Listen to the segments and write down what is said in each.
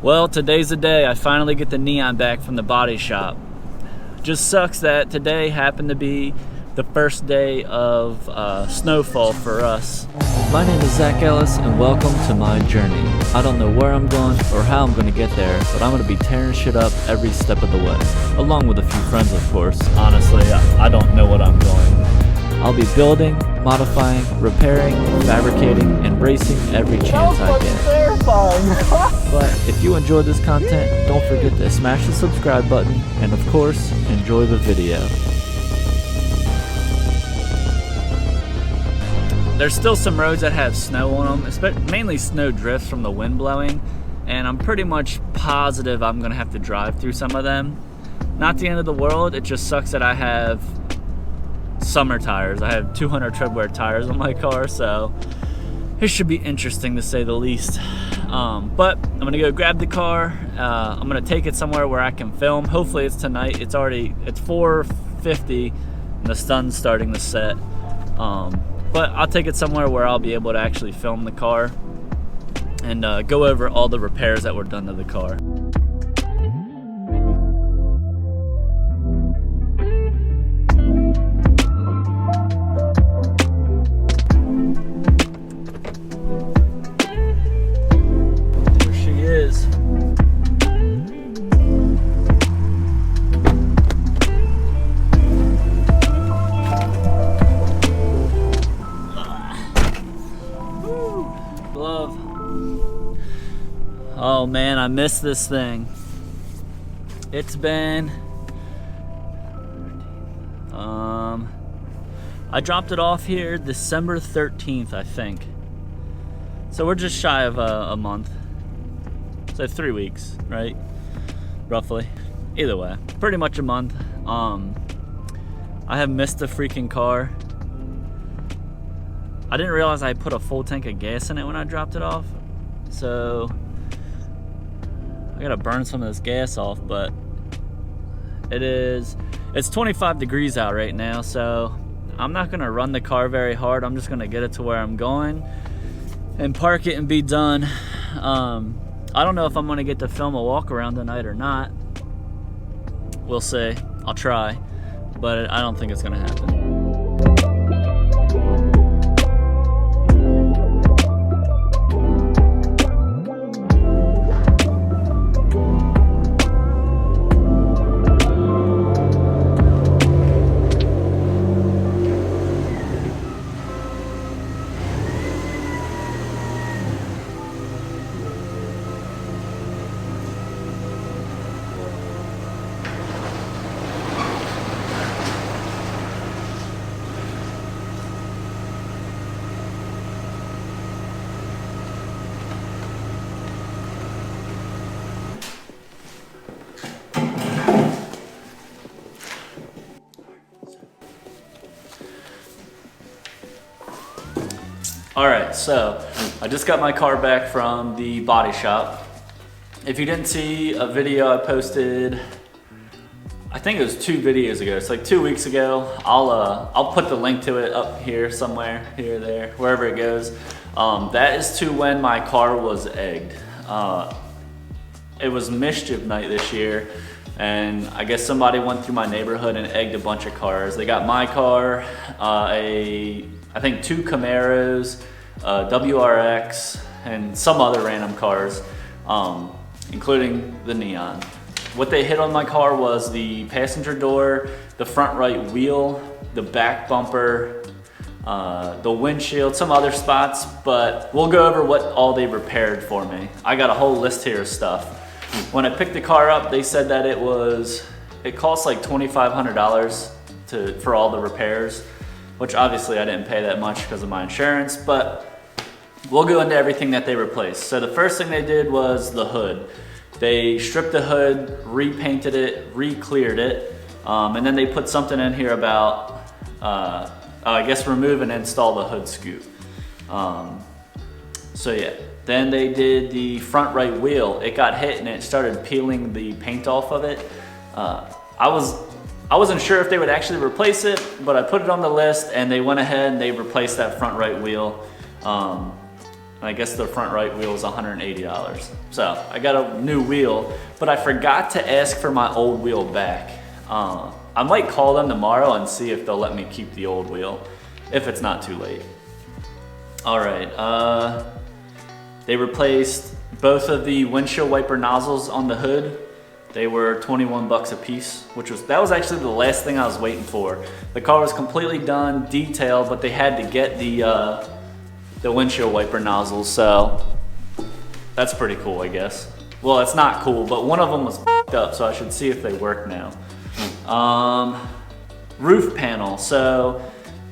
Well, today's the day. I finally get the neon back from the body shop. Just sucks that today happened to be the first day of snowfall for us. My name is Zach Ellis and welcome to my journey. I don't know where I'm going or how I'm going to get there, but I'm going to be tearing shit up every step of the way. Along with a few friends, of course. Honestly, I don't know what I'm doing. I'll be building, modifying, repairing, fabricating, and racing every chance I get. But if you enjoyed this content, don't forget to smash the subscribe button and of course, enjoy the video. There's still some roads that have snow on them, mainly snow drifts from the wind blowing, and I'm pretty much positive I'm gonna have to drive through some of them. Not the end of the world, it just sucks that I have summer tires. I have 200 treadwear tires on my car, so it should be interesting to say the least. But I'm gonna go grab the car. I'm gonna take it somewhere where I can film. Hopefully it's tonight. It's 4:50 and the sun's starting to set. But I'll take it somewhere where I'll be able to actually film the car and go over all the repairs that were done to the car. Oh man, I missed this thing. It's been, I dropped it off here December 13th, I think. So we're just shy of a month. So 3 weeks, right? Roughly. Either way, pretty much a month. I have missed the freaking car. I didn't realize I put a full tank of gas in it when I dropped it off. So I gotta burn some of this gas off, but it's 25 degrees out right now, so I'm not gonna run the car very hard. I'm just gonna get it to where I'm going and park it and be done. I don't know if I'm gonna get to film a walk around tonight or not. We'll see. I'll try, but I don't think it's gonna happen. Alright, so I just got my car back from the body shop. If you didn't see a video I posted, I think it was 2 videos ago. It's like 2 weeks ago. I'll put the link to it up here somewhere, here, there, wherever it goes. That is to when my car was egged. It was Mischief night this year, and I guess somebody went through my neighborhood and egged a bunch of cars. They got my car, I think 2 Camaros, WRX, and some other random cars, including the neon. What they hit on my car was the passenger door, the front right wheel, the back bumper, the windshield, some other spots, but we'll go over what all they repaired for me. I got a whole list here of stuff. When I picked the car up, they said that it cost like $2,500 for all the repairs, which obviously I didn't pay that much because of my insurance, but we'll go into everything that they replaced. So the first thing they did was the hood. They stripped the hood, repainted it, re-cleared it, and then they put something in here about, I guess, remove and install the hood scoop. So yeah, then they did the front right wheel. It got hit and it started peeling the paint off of it. I wasn't sure if they would actually replace it, but I put it on the list and they went ahead and they replaced that front right wheel. And I guess the front right wheel was $180. So I got a new wheel, but I forgot to ask for my old wheel back. I might call them tomorrow and see if they'll let me keep the old wheel, if it's not too late. All right, they replaced both of the windshield wiper nozzles on the hood. They were 21 bucks a piece, that was actually the last thing I was waiting for. The car was completely done, detailed, but they had to get the windshield wiper nozzles, so that's pretty cool, I guess. Well, it's not cool, but one of them was f***ed up, so I should see if they work now. Roof panel. So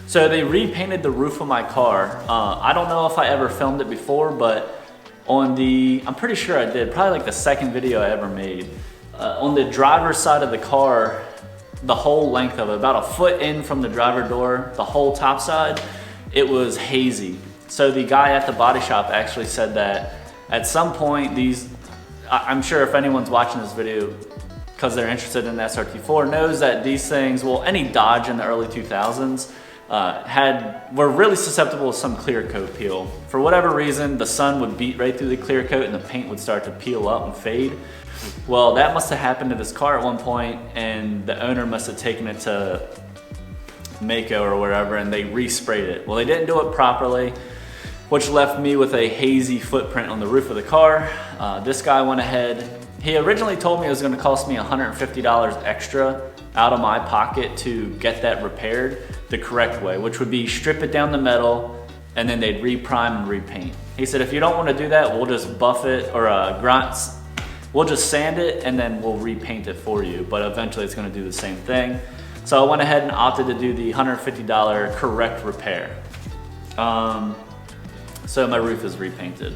they repainted the roof of my car. I don't know if I ever filmed it before, but I'm pretty sure I did, probably like the second video I ever made. On the driver's side of the car, the whole length of it, about a foot in from the driver door, the whole top side, it was hazy. So the guy at the body shop actually said that at some point I'm sure if anyone's watching this video because they're interested in the SRT4 knows that these things, well, any Dodge in the early 2000s were really susceptible to some clear coat peel. For whatever reason, the sun would beat right through the clear coat and the paint would start to peel up and fade. Well, that must have happened to this car at one point, and the owner must have taken it to Mako or wherever, and they resprayed it. Well, they didn't do it properly, which left me with a hazy footprint on the roof of the car. This guy went ahead. He originally told me it was going to cost me $150 extra out of my pocket to get that repaired the correct way, which would be strip it down the metal and then they'd reprime and repaint. He said, if you don't want to do that, we'll just buff it or we'll just sand it and then we'll repaint it for you, but eventually it's going to do the same thing. So I went ahead and opted to do the $150 correct repair. So my roof is repainted.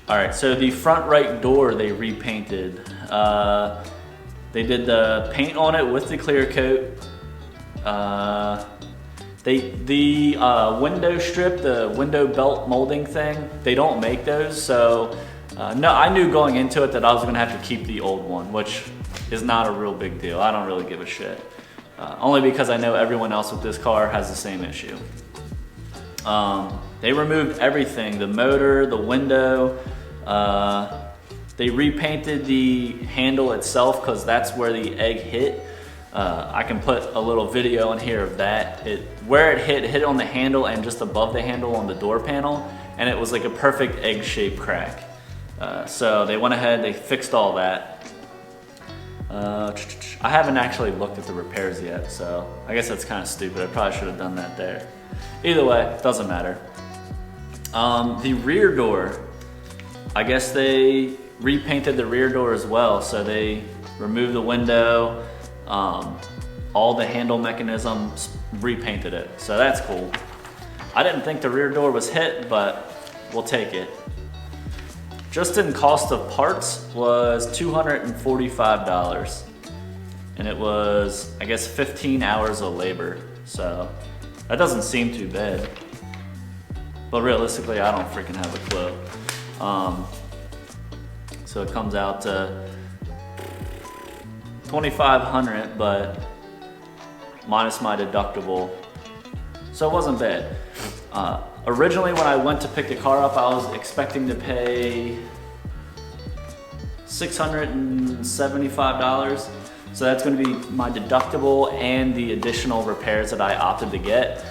All right, so the front right door they repainted. They did the paint on it with the clear coat. The window strip, the window belt molding thing, they don't make those. So no, I knew going into it that I was gonna have to keep the old one, which is not a real big deal. I don't really give a shit. Only because I know everyone else with this car has the same issue. They removed everything, the motor, the window. They repainted the handle itself because that's where the egg hit. I can put a little video in here of that. Where it hit on the handle and just above the handle on the door panel, and it was like a perfect egg-shaped crack. So they went ahead, they fixed all that. I haven't actually looked at the repairs yet, so I guess that's kind of stupid. I probably should have done that there. Either way, doesn't matter. The rear door, I guess they repainted the rear door as well. So they removed the window, all the handle mechanisms, repainted it. So that's cool. I didn't think the rear door was hit, but we'll take it. Just in cost of parts was $245. And it was, I guess, 15 hours of labor. So that doesn't seem too bad. But realistically, I don't freaking have a clue. So it comes out to $2,500, but minus my deductible. So it wasn't bad. Originally, when I went to pick the car up, I was expecting to pay $675. So that's gonna be my deductible and the additional repairs that I opted to get.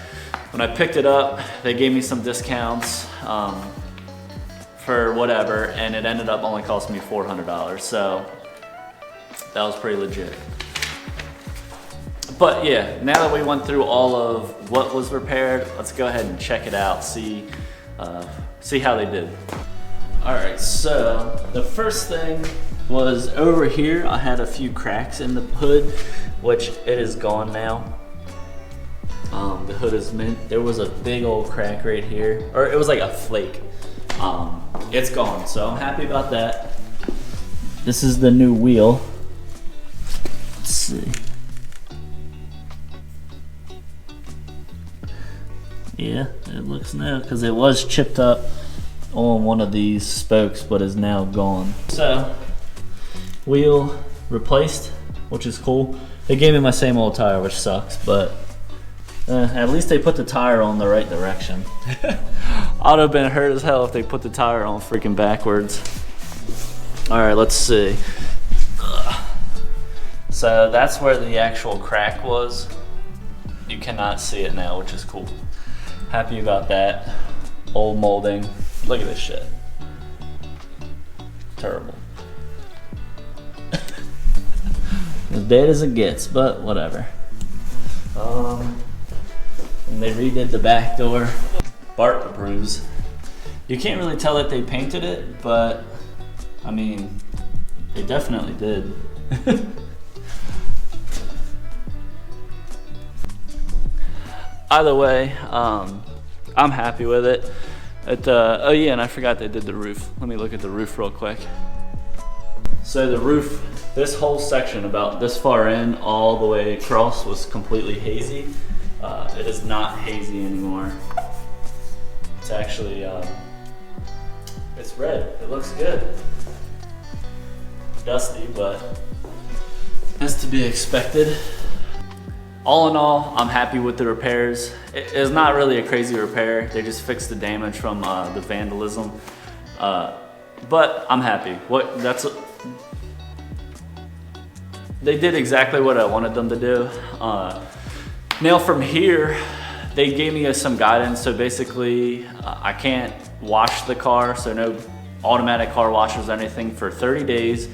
When I picked it up, they gave me some discounts for whatever, and it ended up only costing me $400. So that was pretty legit. But yeah, now that we went through all of what was repaired, let's go ahead and check it out, see how they did. All right, so the first thing was over here. I had a few cracks in the hood, which it is gone now. The hood is mint. There was a big old crack right here, or it was like a flake. It's gone, so I'm happy about that. This is the new wheel. Let's see. Yeah, it looks new because it was chipped up on one of these spokes, but is now gone. So, wheel replaced, which is cool. They gave me my same old tire, which sucks, but at least they put the tire on the right direction. I'd have been hurt as hell if they put the tire on freaking backwards. All right, let's see. So that's where the actual crack was. You cannot see it now, which is cool. Happy about that. Old molding. Look at this shit. Terrible. As dead as it gets, but whatever. And they redid the back door. Bart approves. You can't really tell that they painted it, but I mean, they definitely did. Either way, I'm happy with it. Oh yeah, and I forgot they did the roof. Let me look at the roof real quick. So the roof, this whole section about this far in, all the way across, was completely hazy. It is not hazy anymore. It's actually, it's red. It looks good. Dusty, but as to be expected. All in all, I'm happy with the repairs. It's not really a crazy repair. They just fixed the damage from the vandalism. But I'm happy. They did exactly what I wanted them to do. Now from here, they gave me some guidance. So basically, I can't wash the car, so no automatic car washers or anything for 30 days.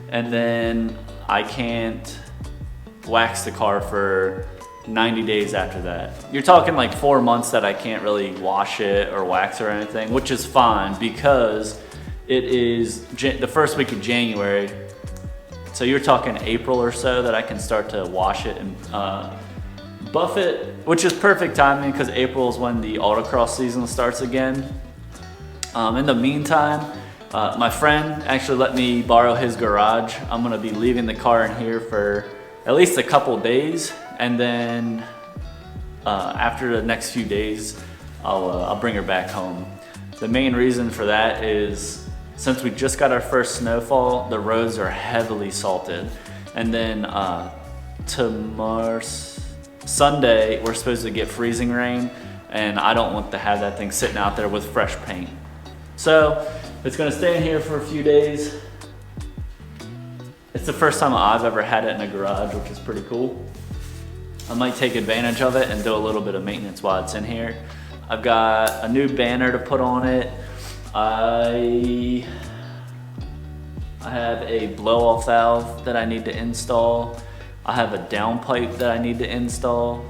And then I can't wax the car for 90 days after that. You're talking like 4 months that I can't really wash it or wax or anything, which is fine because it is the first week of January. So you're talking April or so that I can start to wash it and buff it, which is perfect timing because April is when the autocross season starts again. In the meantime, my friend actually let me borrow his garage. I'm gonna be leaving the car in here for at least a couple days, and then after the next few days, I'll bring her back home. The main reason for that is since we just got our first snowfall, the roads are heavily salted, and then Sunday we're supposed to get freezing rain, and I don't want to have that thing sitting out there with fresh paint. So it's gonna stay in here for a few days. It's the first time I've ever had it in a garage, which is pretty cool. I might take advantage of it and do a little bit of maintenance while it's in here. I've got a new banner to put on it. I have a blow-off valve that I need to install. I have a downpipe that I need to install.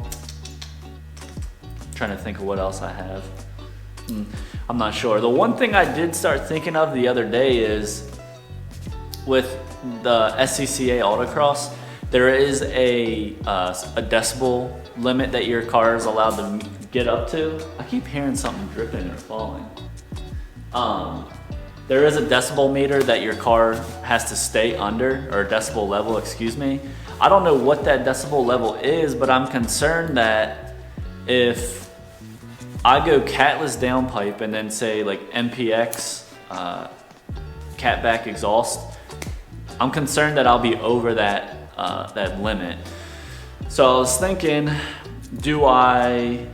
I'm trying to think of what else I have. I'm not sure. The one thing I did start thinking of the other day is with the SCCA autocross, there is a decibel limit that your car is allowed to get up to. I keep hearing something dripping or falling. There is a decibel meter that your car has to stay under, or decibel level, excuse me. I don't know what that decibel level is, but I'm concerned that if I go catless downpipe and then say like MPX catback exhaust, I'm concerned that I'll be over that that limit. So I was thinking, do I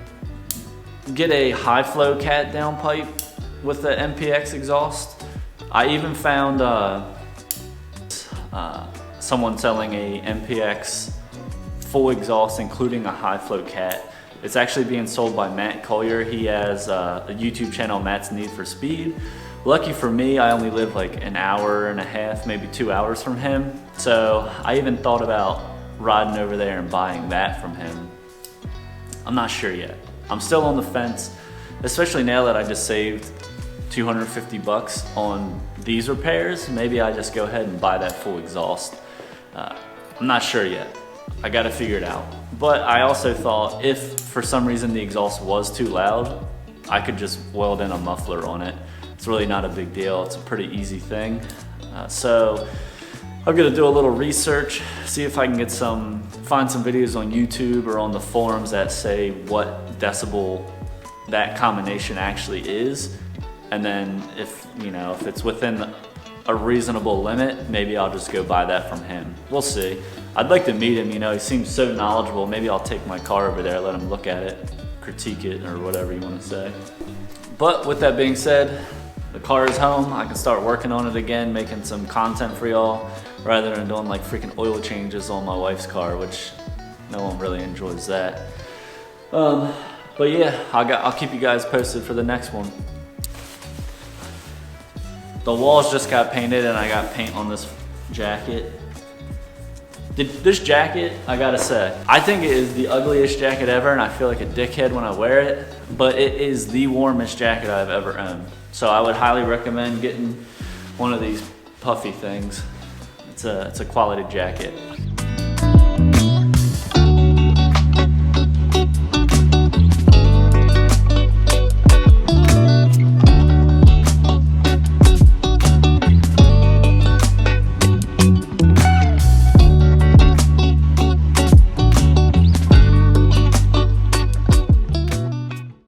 get a high flow cat downpipe with the MPX exhaust? I even found someone selling a MPX full exhaust including a high flow cat. It's actually being sold by Matt Collier. He has a YouTube channel, Matt's Need for Speed. Lucky for me, I only live like an hour and a half, maybe 2 hours from him. So I even thought about riding over there and buying that from him. I'm not sure yet. I'm still on the fence, especially now that I just saved 250 bucks on these repairs. Maybe I just go ahead and buy that full exhaust. I'm not sure yet. I gotta figure it out. But I also thought if for some reason the exhaust was too loud, I could just weld in a muffler on it. It's really not a big deal. It's a pretty easy thing. So I'm gonna do a little research, see if I can find some videos on YouTube or on the forums that say what decibel that combination actually is. And then if it's within a reasonable limit, maybe I'll just go buy that from him. We'll see. I'd like to meet him, he seems so knowledgeable. Maybe I'll take my car over there, let him look at it, critique it, or whatever you want to say. But with that being said, the car is home. I can start working on it again, making some content for y'all, rather than doing like freaking oil changes on my wife's car, which no one really enjoys that. But yeah, I'll keep you guys posted for the next one. The walls just got painted and I got paint on this jacket. This jacket, I gotta say, I think it is the ugliest jacket ever and I feel like a dickhead when I wear it, but it is the warmest jacket I've ever owned. So I would highly recommend getting one of these puffy things. It's a quality jacket.